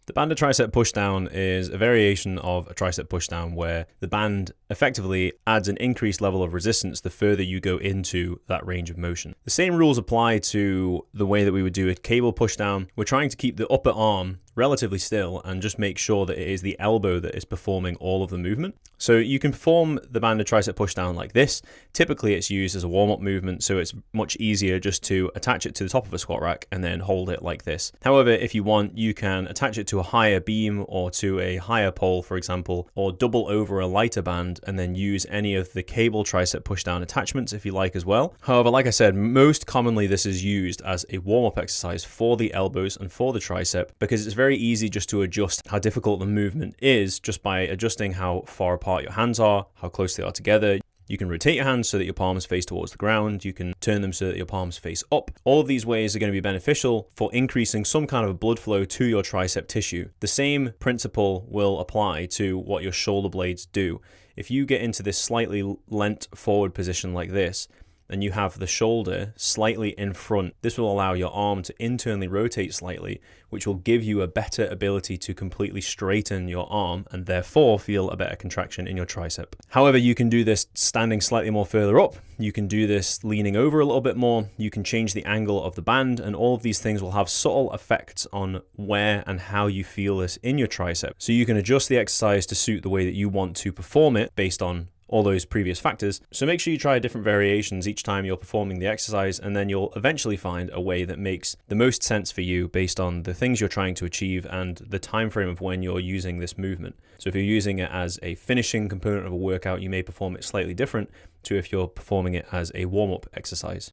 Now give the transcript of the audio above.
The banded tricep push down is a variation of a tricep push down where the band effectively adds an increased level of resistance the further you go into that range of motion. The same rules apply to the way that we would do a cable push down. We're trying to keep the upper arm relatively still and just make sure that it is the elbow that is performing all of the movement. So you can perform the banded tricep push down like this. Typically it's used as a warm-up movement, so it's much easier just to attach it to the top of a squat rack and then hold it like this. However, if you want, you can attach it to a higher beam or to a higher pole, for example, or double over a lighter band and then use any of the cable tricep push down attachments if you like as well. However, like I said, most commonly this is used as a warm-up exercise for the elbows and for the tricep because it's very easy just to adjust how difficult the movement is just by adjusting how far apart your hands are, how close they are together. You can rotate your hands so that your palms face towards the ground. You can turn them so that your palms face up. All of these ways are going to be beneficial for increasing some kind of blood flow to your tricep tissue. The same principle will apply to what your shoulder blades do. If you get into this slightly leant forward position like this, and you have the shoulder slightly in front, this will allow your arm to internally rotate slightly, which will give you a better ability to completely straighten your arm and therefore feel a better contraction in your tricep. However, you can do this standing slightly more further up. You can do this leaning over a little bit more. You can change the angle of the band, and all of these things will have subtle effects on where and how you feel this in your tricep. So you can adjust the exercise to suit the way that you want to perform it based on all those previous factors. So make sure you try different variations each time you're performing the exercise, and then you'll eventually find a way that makes the most sense for you based on the things you're trying to achieve and the time frame of when you're using this movement. So if you're using it as a finishing component of a workout, you may perform it slightly different to if you're performing it as a warm-up exercise.